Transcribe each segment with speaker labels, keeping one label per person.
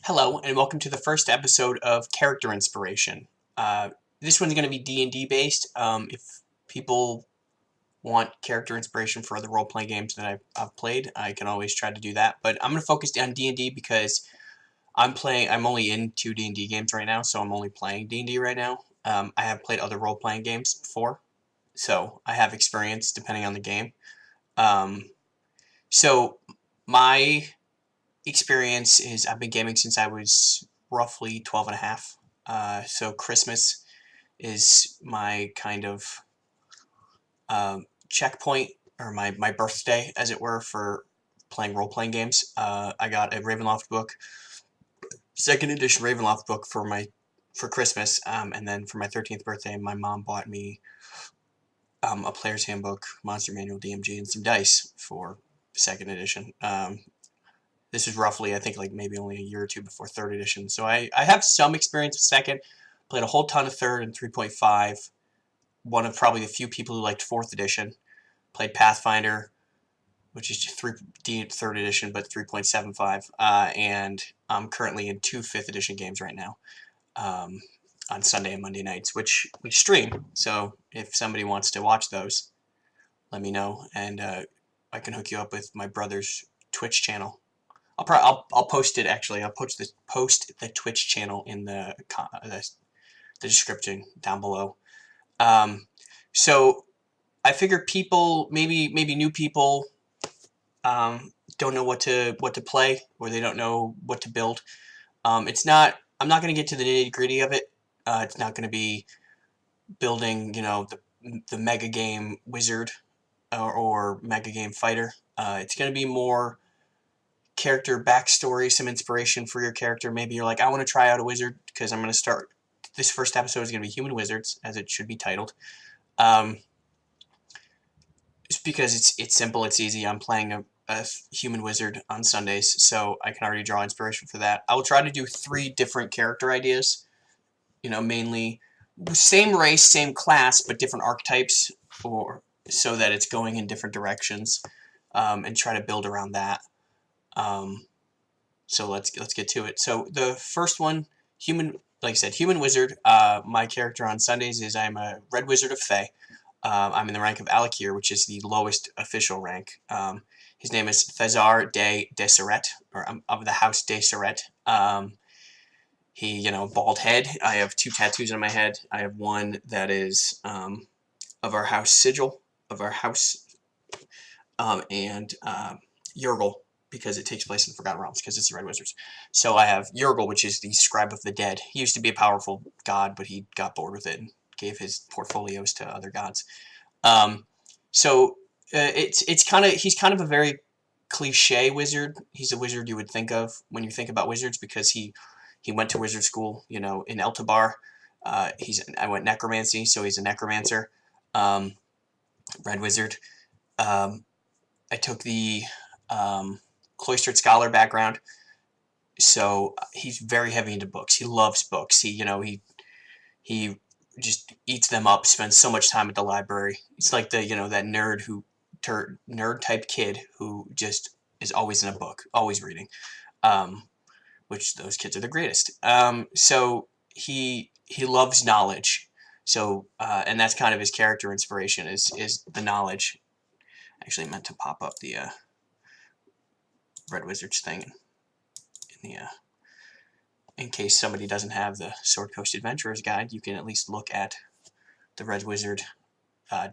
Speaker 1: Hello, and welcome to the first episode of Character Inspiration. This one's going to be D&D based. If people want character inspiration for other role-playing games that I've played, I can always try to do that. But I'm going to focus on D&D because I'm only in 2 D&D games right now, so I'm only playing D&D right now. I have played other role-playing games before, so I have experience depending on the game. So my experience is I've been gaming since I was roughly 12 and a half. So Christmas is my kind of checkpoint, or my birthday, as it were, for playing role-playing games. I got a Ravenloft book, second edition Ravenloft book for Christmas, and then for my 13th birthday, my mom bought me a player's handbook, monster manual, DMG, and some dice for second edition. This is roughly, I think, like maybe only a year or two before 3rd edition. So I have some experience with 2nd. Played a whole ton of 3rd and 3.5. One of probably the few people who liked 4th edition. Played Pathfinder, which is 3rd edition, but 3.75. And I'm currently in 2 5th edition games right now on Sunday and Monday nights, which we stream. So if somebody wants to watch those, let me know, and I can hook you up with my brother's Twitch channel. I'll post it, actually. I'll post the Twitch channel in the description down below. So I figure people, maybe new people, don't know what to play, or they don't know what to build. I'm not going to get to the nitty-gritty of it. It's not going to be building, the mega game wizard or mega game fighter. It's going to be more character backstory, some inspiration for your character. Maybe you're like, I want to try out a wizard, because I'm going to start. This first episode is going to be Human Wizards, as it should be titled. It's because it's simple, it's easy. I'm playing a human wizard on Sundays, so I can already draw inspiration for that. I will try to do 3 different character ideas. Mainly same race, same class, but different archetypes, or so that it's going in different directions, and try to build around that. So let's get to it. So the first one, like I said, human wizard. My character on Sundays is I'm a red wizard of Fae. I'm in the rank of Alakir, which is the lowest official rank. His name is Thezar de Deseret, or of the House Deseret. He, bald head. I have 2 tattoos on my head. I have one that is of our house sigil, of our house, and Yurgle, because it takes place in the Forgotten Realms, because it's the Red Wizards. So I have Yurgle, which is the Scribe of the Dead. He used to be a powerful god, but he got bored with it and gave his portfolios to other gods. He's kind of a very cliche wizard. He's a wizard you would think of when you think about wizards, because he went to wizard school, in Eltabar. I went necromancy, so he's a necromancer. Red wizard. I took the cloistered scholar background, so he's very heavy into books. He loves books. He just eats them up, spends so much time at the library. It's like that nerd type kid who just is always in a book, always reading, which those kids are the greatest. So he loves knowledge. So and that's kind of his character inspiration, is the knowledge. Actually meant to pop up the Red Wizards thing in case somebody doesn't have the Sword Coast Adventurer's Guide. You can at least look at the Red Wizard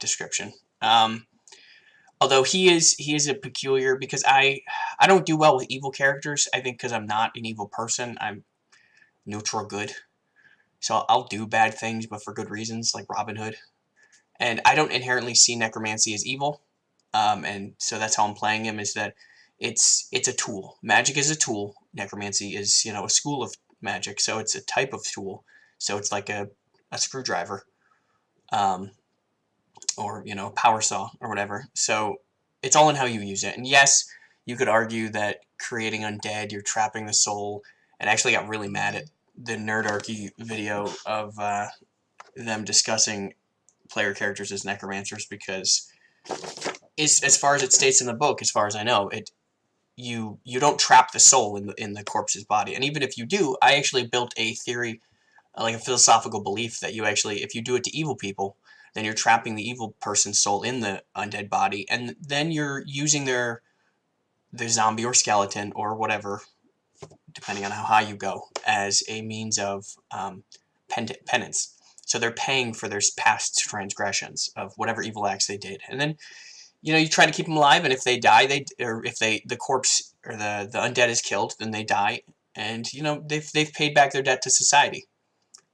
Speaker 1: description. Although he is a peculiar, because I don't do well with evil characters. I think because I'm not an evil person. I'm neutral good. So I'll do bad things, but for good reasons, like Robin Hood. And I don't inherently see necromancy as evil. And so that's how I'm playing him, is that it's a tool. Magic is a tool. Necromancy is, a school of magic, so it's a type of tool. So it's like a screwdriver, or, a power saw or whatever. So it's all in how you use it. And yes, you could argue that creating undead, you're trapping the soul. And I actually got really mad at the Nerdarchy video of them discussing player characters as necromancers, because as far as it states in the book, as far as I know, you don't trap the soul in the corpse's body. And even if you do, I actually built a theory, like a philosophical belief, that you actually, if you do it to evil people, then you're trapping the evil person's soul in the undead body, and then you're using their zombie or skeleton or whatever, depending on how high you go, as a means of penance. So they're paying for their past transgressions of whatever evil acts they did, and then you try to keep them alive, and if they die, or if the corpse or the undead is killed, then they die, and they've paid back their debt to society.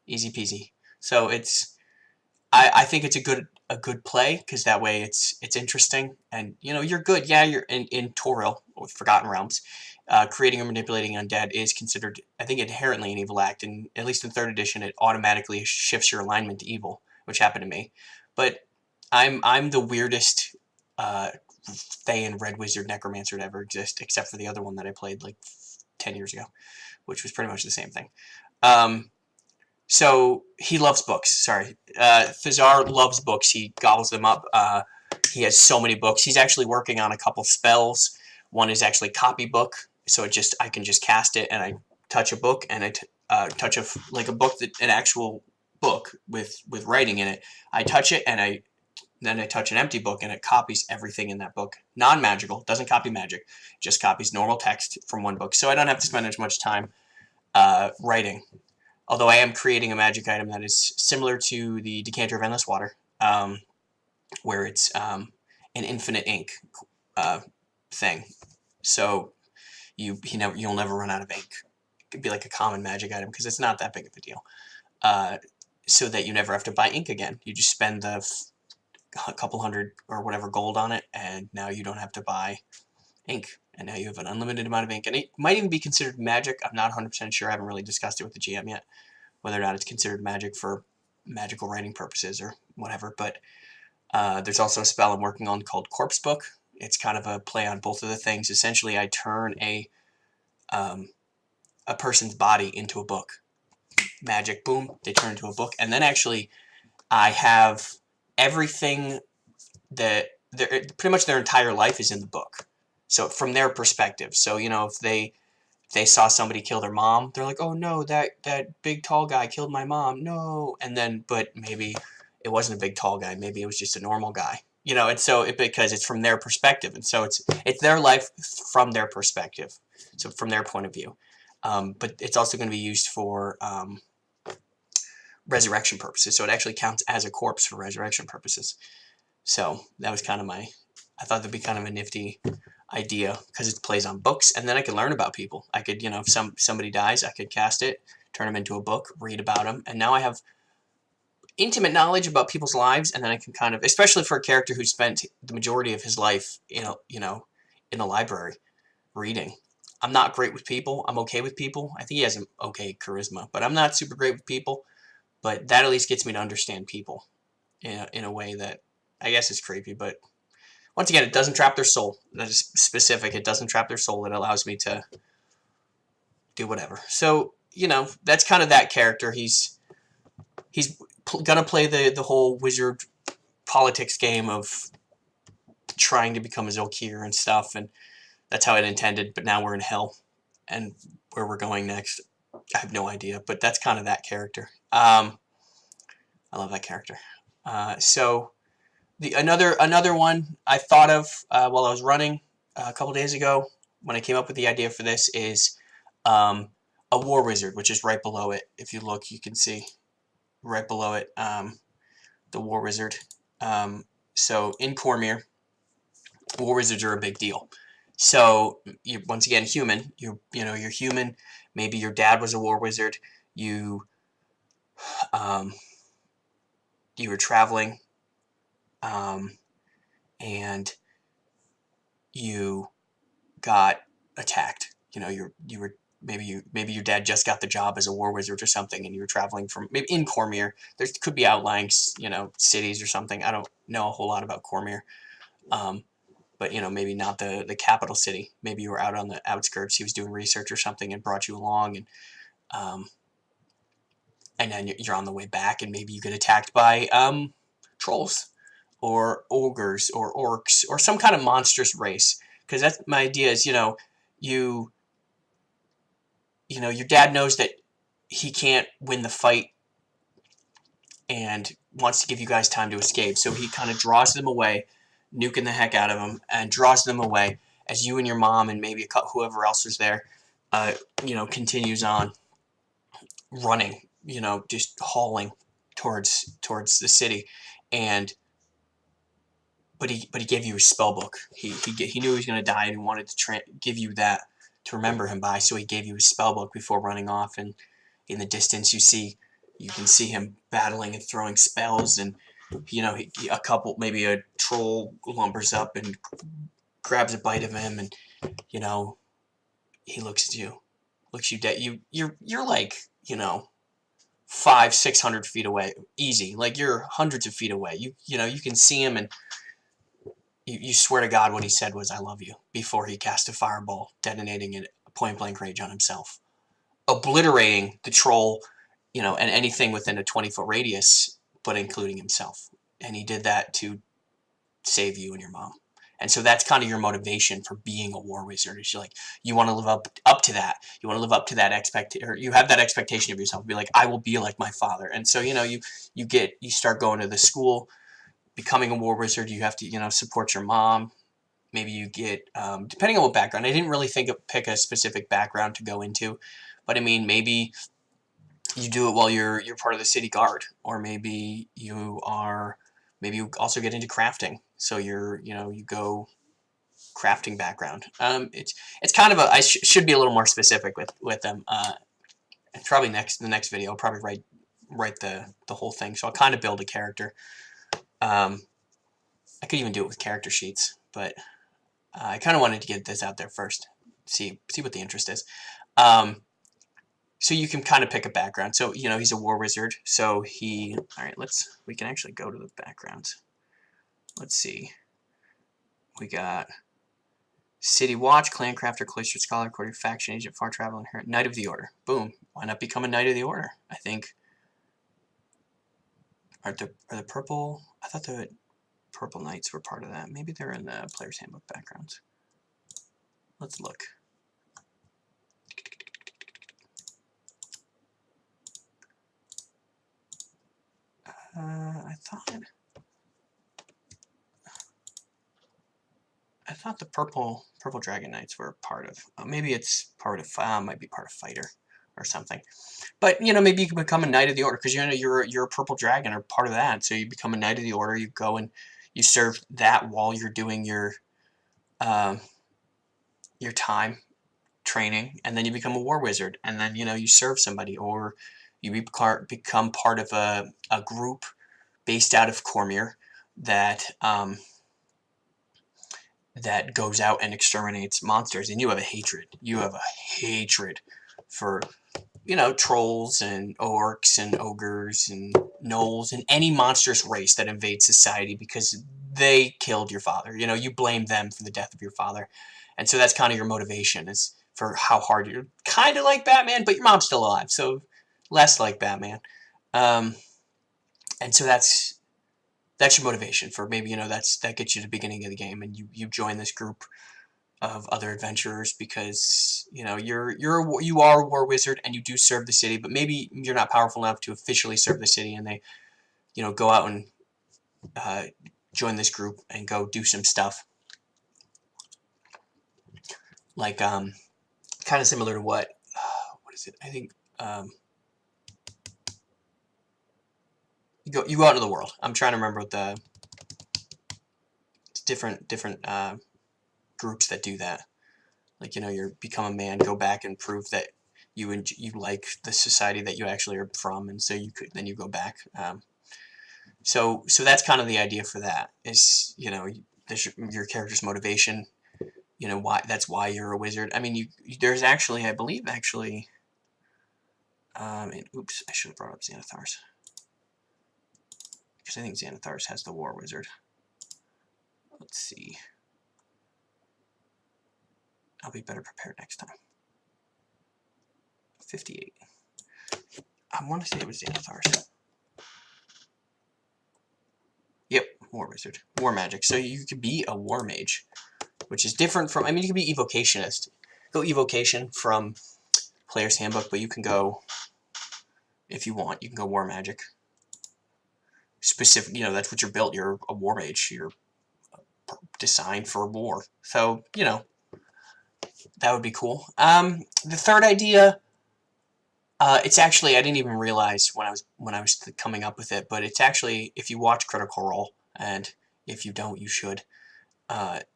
Speaker 1: Easy peasy. So I think it's a good play, because that way it's interesting, and you're good. Yeah, you're in Toril, with Forgotten Realms. Creating or manipulating undead is considered, I think, inherently an evil act, and at least in 3rd edition, it automatically shifts your alignment to evil, which happened to me. But I'm the weirdest Fey and Red Wizard Necromancer to ever exist, except for the other one that I played like 10 years ago, which was pretty much the same thing. So he loves books. Sorry, Thizar loves books. He gobbles them up. He has so many books. He's actually working on a couple spells. One is actually copybook, so I can just cast it, and I touch a book, and I touch a book, an actual book with writing in it. I touch it, and then I touch an empty book, and it copies everything in that book. Non-magical, doesn't copy magic, just copies normal text from one book. So I don't have to spend as much time writing. Although I am creating a magic item that is similar to the Decanter of Endless Water, where it's an infinite ink thing. So you'll never run out of ink. It could be like a common magic item, because it's not that big of a deal. So that you never have to buy ink again. You just spend a couple hundred or whatever gold on it, and now you don't have to buy ink. And now you have an unlimited amount of ink. And it might even be considered magic. I'm not 100% sure. I haven't really discussed it with the GM yet, whether or not it's considered magic for magical writing purposes or whatever. But there's also a spell I'm working on called Corpse Book. It's kind of a play on both of the things. Essentially, I turn a person's body into a book. Magic, boom, they turn into a book. And then actually, I have everything that pretty much their entire life is in the book. So from their perspective. So if they saw somebody kill their mom, they're like, oh no, that big tall guy killed my mom, no. And then, but maybe it wasn't a big tall guy, maybe it was just a normal guy. And so because it's from their perspective, and so it's their life from their perspective, so from their point of view. But it's also going to be used for resurrection purposes, so it actually counts as a corpse for resurrection purposes. So that was kind of I thought that'd be kind of a nifty idea, because it plays on books, and then I could learn about people. I could, if somebody dies, I could cast it, turn them into a book, read about them, and now I have intimate knowledge about people's lives, and then I can kind of, especially for a character who spent the majority of his life, in the library reading. I'm not great with people. I'm okay with people. I think he has an okay charisma, but I'm not super great with people. But that at least gets me to understand people in a way that I guess is creepy. But once again, it doesn't trap their soul. That is specific. It doesn't trap their soul. It allows me to do whatever. So, that's kind of that character. He's gonna play the whole wizard politics game of trying to become a Zolkir and stuff, and that's how it intended. But now we're in hell, and where we're going next, I have no idea. But that's kind of that character. I love that character. So another one I thought of while I was running a couple days ago, when I came up with the idea for this, is a war wizard, which is right below it. If you look, you can see right below it, the war wizard. So in Cormyr, war wizards are a big deal. So you're, once again, human. You're human. Maybe your dad was a war wizard. You were traveling, and you got attacked. You were maybe your dad just got the job as a war wizard or something, and you were traveling from maybe in Cormyr. There could be outlying cities or something. I don't know a whole lot about Cormyr, but maybe not the capital city. Maybe you were out on the outskirts. He was doing research or something and brought you along, and then you're on the way back, and maybe you get attacked by trolls or ogres or orcs or some kind of monstrous race. Because that's my idea is, you know, your dad knows that he can't win the fight and wants to give you guys time to escape. So he kind of draws them away, nuking the heck out of them, and draws them away as you and your mom and maybe whoever else was there, you know, continues on running, you know, just hauling towards the city. And but he gave you his spell book. He knew he was going to die and he wanted to give you that to remember him by. So he gave you his spell book before running off. And in the distance, you can see him battling and throwing spells. And you know, maybe a troll lumbers up and grabs a bite of him, and you know, he looks at you, looks you dead. You're like, you know, 500-600 feet away, easy. Like you're hundreds of feet away. You know, you can see him, and you swear to God what he said was, "I love you," before he cast a fireball, detonating it point blank range on himself, obliterating the troll, you know, and anything within a 20-foot radius, but including himself. And he did that to save you and your mom. And so that's kind of your motivation for being a war wizard. Is you're like, you want to live up to that. You want to live up to that or you have that expectation of yourself. Be like, I will be like my father. And so, you know, you start going to the school, becoming a war wizard. You have to, you know, support your mom. Maybe you get, depending on what background. I didn't really pick a specific background to go into, but I mean, maybe you do it while you're part of the city guard, or maybe you also get into crafting. So you go crafting background. It's kind of I should be a little more specific with them. And probably the next video I'll probably write the whole thing. So I'll kind of build a character. I could even do it with character sheets, but I kind of wanted to get this out there first. See what the interest is. So you can kind of pick a background. So, you know, he's a war wizard. So all right, we can actually go to the backgrounds. Let's see. We got City Watch, Clan Crafter, Cloistered Scholar, Courtier, Faction Agent, Far Travel, Inherent, Knight of the Order. Boom. Why not become a Knight of the Order? I think. Are the purple? I thought the purple knights were part of that. Maybe they're in the Player's Handbook backgrounds. Let's look. I thought the purple dragon knights were part of. Maybe it's part of. Might be part of fighter or something. But you know, maybe you can become a knight of the order because you know you're a purple dragon or part of that. So you become a knight of the order. You go and you serve that while you're doing your time training, and then you become a war wizard, and then you know you serve somebody, or you become part of a group based out of Cormier that that goes out and exterminates monsters, and you have a hatred. You have a hatred for, you know, trolls and orcs and ogres and gnolls and any monstrous race that invades society because they killed your father. You know, you blame them for the death of your father. And so that's kind of your motivation, is for how hard you're kind of like Batman, but your mom's still alive, so less like Batman. And so that's your motivation for maybe, you know, that gets you to the beginning of the game, and you join this group of other adventurers because, you know, you are a war wizard and you do serve the city, but maybe you're not powerful enough to officially serve the city, and they, you know, go out and join this group and go do some stuff. Like kind of similar to what is it? I think you go out into the world. I'm trying to remember what the different groups that do that. Like, you know, you become a man, go back and prove that you like the society that you actually are from, and so then you go back. So that's kind of the idea for that. Is, you know, your character's motivation. You know, that's why you're a wizard. I mean, there's actually, I believe, actually. And oops, I should have brought up Xanathar's, because I think Xanathar's has the war wizard. Let's see. I'll be better prepared next time. 58. I want to say it was Xanathar's. Yep, war wizard, war magic. So you could be a war mage, which is different from. I mean, you could be evocationist. go evocation from Player's Handbook, but you can go, if you want, you can go war magic. Specific, that's what you're built. You're a war mage. You're designed for war. So, that would be cool. The third idea, it's actually, I didn't even realize when I was coming up with it, but it's actually, if you watch Critical Role, and if you don't, you should. But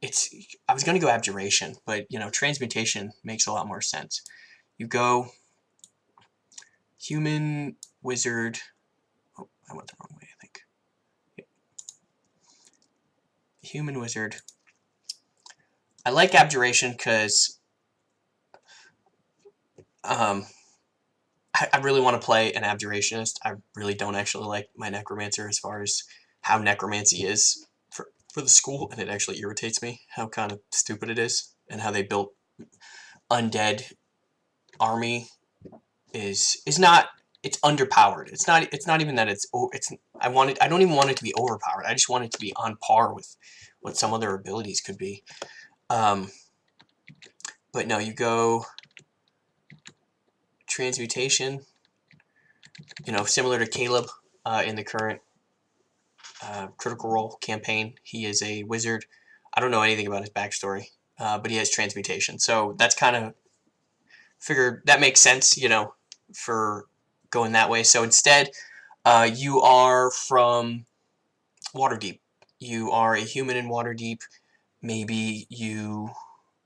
Speaker 1: I was going to go abjuration, but transmutation makes a lot more sense. You go human, wizard. Oh, I went the wrong way, I think. Yeah. Human, wizard. I like abjuration because I really want to play an abjurationist. I really don't actually like my necromancer as far as how necromancy is for the school, and it actually irritates me how kind of stupid it is, and how they built undead army is not. It's underpowered. It's not even that I don't even want it to be overpowered. I just want it to be on par with what some other abilities could be. But no, you go transmutation. Similar to Caleb in the current Critical Role campaign. He is a wizard. I don't know anything about his backstory, but he has transmutation. So that's kind of figured that makes sense, for going that way. So instead, you are from Waterdeep. You are a human in Waterdeep. Maybe you,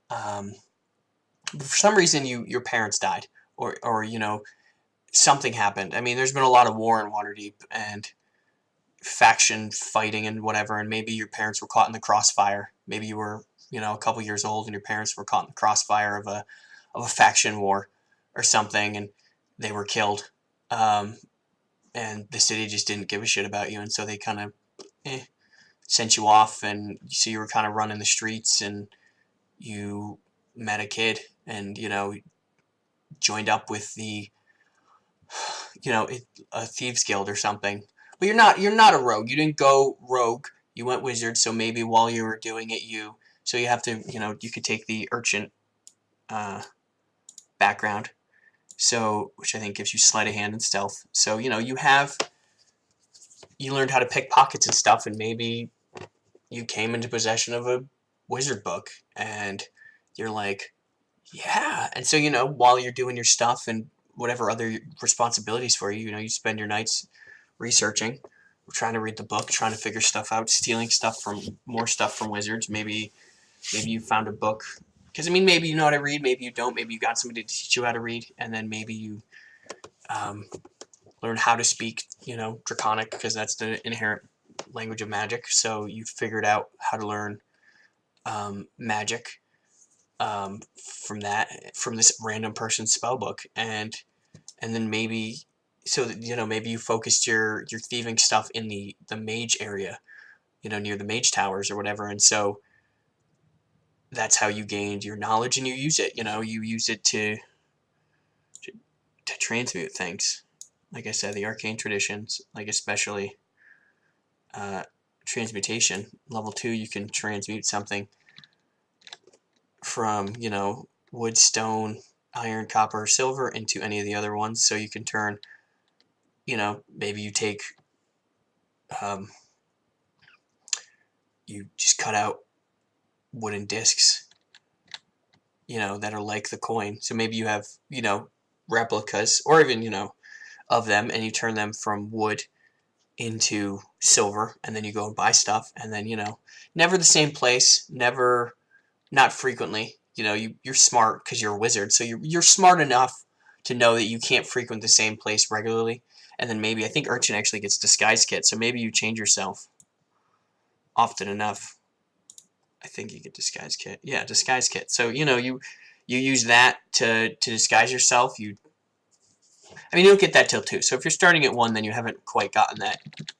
Speaker 1: for some reason, your parents died, or something happened. I mean, there's been a lot of war in Waterdeep and faction fighting and whatever, and maybe your parents were caught in the crossfire. Maybe you were, a couple years old, and your parents were caught in the crossfire of a faction war or something, and they were killed. And the city just didn't give a shit about you, and so they kind of sent you off, and so you were kind of running the streets, and you met a kid, and joined up with the a thieves guild or something. But you're not a rogue. You didn't go rogue. You went wizard. So maybe while you were doing it, you have to you could take the urchin background. So which I think gives you sleight of hand and stealth. So you learned how to pick pockets and stuff, and maybe you came into possession of a wizard book, and you're like, yeah. And so while you're doing your stuff and whatever other responsibilities for you, you spend your nights researching, trying to read the book, trying to figure stuff out, stealing more stuff from wizards. Maybe you found a book, because maybe you know how to read, maybe you don't, maybe you got somebody to teach you how to read, and then maybe you learn how to speak Draconic, because that's the inherent language of magic. So you figured out how to learn magic from this random person's spell book, and then maybe maybe you focused your thieving stuff in the mage area, near the mage towers or whatever, and so that's how you gained your knowledge, and you use it. You use it to transmute things. Like I said, the arcane traditions, like especially transmutation. Level 2, you can transmute something from wood, stone, iron, copper, silver into any of the other ones. So you can turn, maybe you take, you just cut out wooden discs, that are like the coin. So maybe you have, replicas, or even, of them, and you turn them from wood into silver, and then you go and buy stuff, and then, never the same place, not frequently. You're smart because you're a wizard, so you're smart enough to know that you can't frequent the same place regularly. And then maybe, I think Urchin actually gets disguise kit, so maybe you change yourself often enough. I think you get disguise kit. Yeah, disguise kit. So you use that to disguise yourself. You don't get that till 2. So if you're starting at 1, then you haven't quite gotten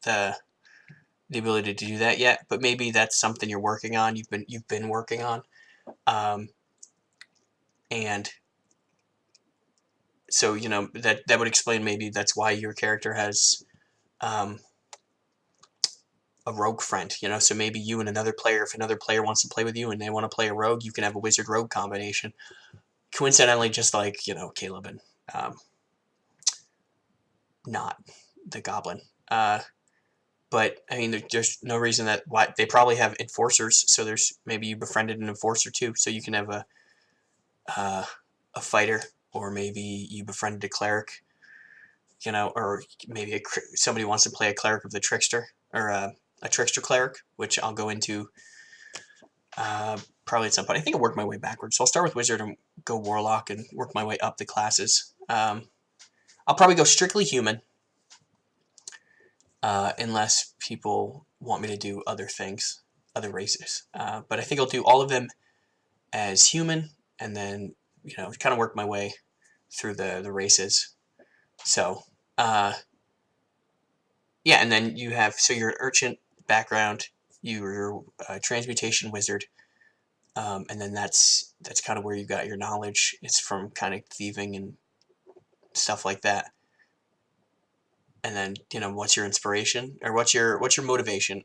Speaker 1: the ability to do that yet. But maybe that's something you're working on. You've been working on. And so that would explain, maybe that's why your character has a rogue friend, you know, so maybe you and another player, if another player wants to play with you and they want to play a rogue, you can have a wizard rogue combination. Coincidentally, just like, you know, Caleb and not the goblin. But I mean, there's no reason that why they probably have enforcers. So there's maybe you befriended an enforcer too, so you can have a fighter, or maybe you befriended a cleric, you know, or maybe somebody wants to play a cleric of the trickster, or a trickster cleric, which I'll go into probably at some point. I think I'll work my way backwards. So I'll start with wizard and go warlock and work my way up the classes. I'll probably go strictly human. Unless people want me to do other things, other races. But I think I'll do all of them as human, and then, you know, kind of work my way through the races. So, yeah, and then you have, so you're an urchin background, you're a transmutation wizard, and then that's kind of where you got your knowledge. It's from kind of thieving and stuff like that. And then, you know, what's your inspiration, or what's your motivation?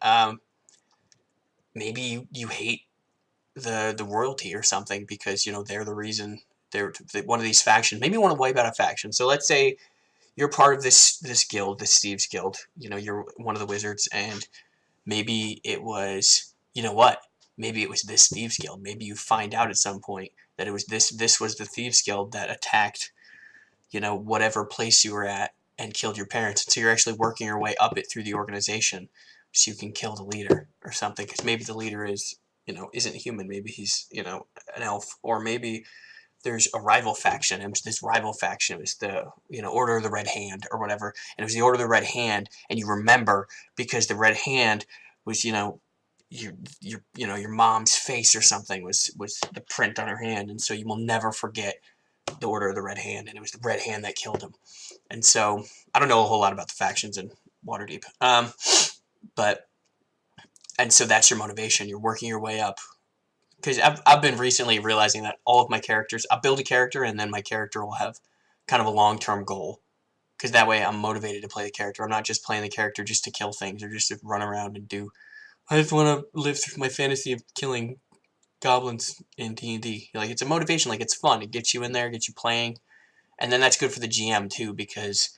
Speaker 1: Maybe you hate the royalty or something because, you know, they're the reason, they're one of these factions. Maybe you want to wipe out a faction. So let's say you're part of this guild, this Steve's Guild. You know, you're one of the wizards, and maybe it was, you know what? Maybe it was this Thieves Guild. Maybe you find out at some point that it was this was the Thieves Guild that attacked, you know, whatever place you were at and killed your parents. And so you're actually working your way up it through the organization so you can kill the leader or something. Because maybe the leader is, you know, isn't human. Maybe he's, you know, an elf. Or maybe there's a rival faction, and this rival faction was the, you know, Order of the Red Hand or whatever. And it was the Order of the Red Hand, and you remember because the Red Hand was, you know, your mom's face or something was the print on her hand, and so you will never forget the Order of the Red Hand, and it was the Red Hand that killed him. And so I don't know a whole lot about the factions in Waterdeep, but and so that's your motivation. You're working your way up, because I've been recently realizing that all of my characters, I build a character, and then my character will have kind of a long-term goal, because that way I'm motivated to play the character. I'm not just playing the character just to kill things or just to run around and do. I just want to live through my fantasy of killing goblins in D&D. Like, it's a motivation, like, it's fun. It gets you in there, gets you playing. And then that's good for the GM too, because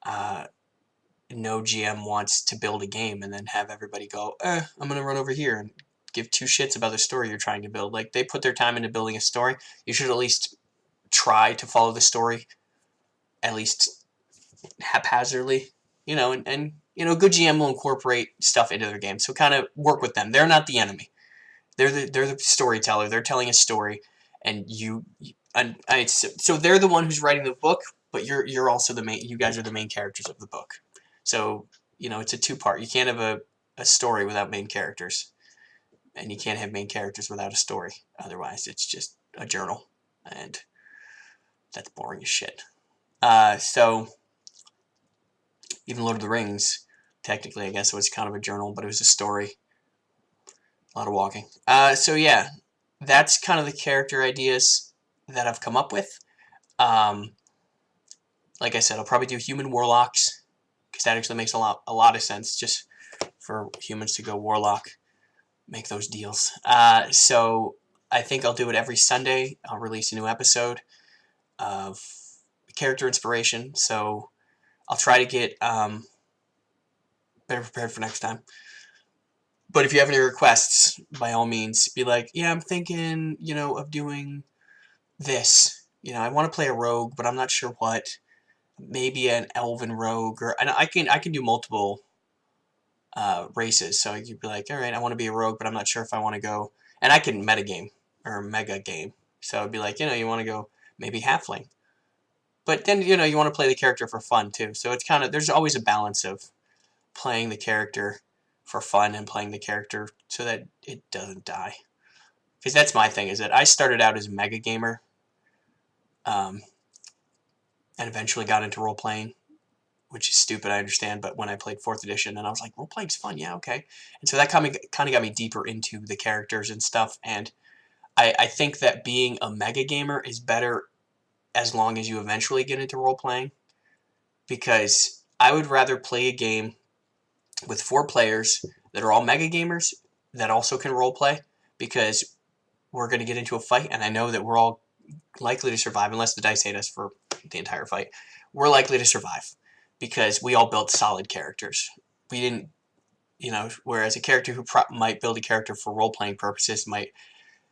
Speaker 1: no GM wants to build a game and then have everybody go, I'm going to run over here and give two shits about the story you're trying to build. Like, they put their time into building a story. You should at least try to follow the story, at least haphazardly, you know, and you know, a good GM will incorporate stuff into their game. So kind of work with them. They're not the enemy. They're the storyteller. They're telling a story, and so they're the one who's writing the book, but you're also the main. You guys are the main characters of the book. So, you know, it's a two-part. You can't have a story without main characters, and you can't have main characters without a story. Otherwise, it's just a journal, and that's boring as shit. So even Lord of the Rings, technically, I guess it was kind of a journal, but it was a story. A lot of walking. So yeah, that's kind of the character ideas that I've come up with. Like I said, I'll probably do human warlocks, because that actually makes a lot of sense, just for humans to go warlock, make those deals. So I think I'll do it every Sunday. I'll release a new episode of character inspiration. So I'll try to get better prepared for next time. But if you have any requests, by all means, be like, yeah, I'm thinking, you know, of doing this. You know, I want to play a rogue, but I'm not sure what. Maybe an elven rogue, and I can do multiple races. So you'd be like, all right, I want to be a rogue, but I'm not sure if I want to go. And I can metagame or mega game. So it'd be like, you know, you want to go maybe halfling. But then, you know, you want to play the character for fun too. So it's kind of, there's always a balance of playing the character for fun and playing the character so that it doesn't die. Because that's my thing, is that I started out as a mega gamer, and eventually got into role-playing, which is stupid, I understand, but when I played 4th edition, and I was like, role-playing's fun, yeah, okay. And so that kind of got me deeper into the characters and stuff, and I think that being a mega gamer is better as long as you eventually get into role-playing, because I would rather play a game with 4 players that are all mega gamers that also can roleplay, because we're going to get into a fight, and I know that we're all likely to survive unless the dice hate us for the entire fight. We're likely to survive because we all built solid characters. We didn't, whereas a character who might build a character for role-playing purposes might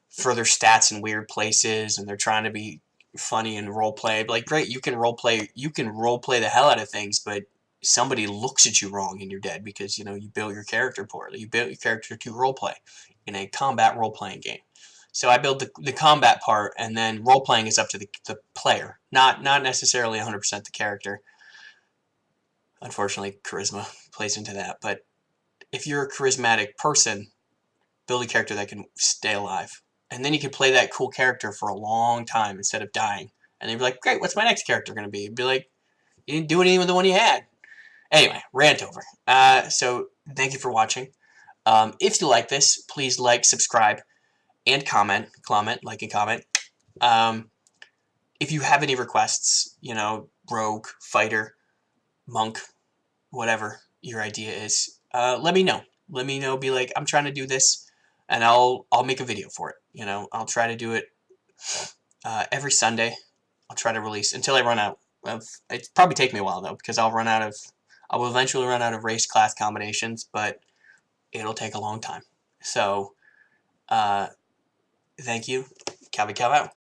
Speaker 1: further stats in weird places, and they're trying to be funny and roleplay. Like, great, you can roleplay the hell out of things, but somebody looks at you wrong and you're dead because, you built your character poorly. You built your character to roleplay in a combat role-playing game. So I build the combat part, and then role-playing is up to the player, not necessarily 100% the character. Unfortunately, charisma plays into that. But if you're a charismatic person, build a character that can stay alive. And then you can play that cool character for a long time instead of dying. And they'd be like, great, what's my next character going to be? You'd be like, you didn't do anything with the one you had. Anyway, rant over. So thank you for watching. If you like this, please like, subscribe, and comment, like and comment. If you have any requests, rogue, fighter, monk, whatever your idea is, let me know. Let me know. Be like, I'm trying to do this, and I'll make a video for it. I'll try to do it every Sunday. I'll try to release until I run out of. It probably take me a while though, because I will eventually run out of race class combinations, but it'll take a long time. So, thank you. Calvin out.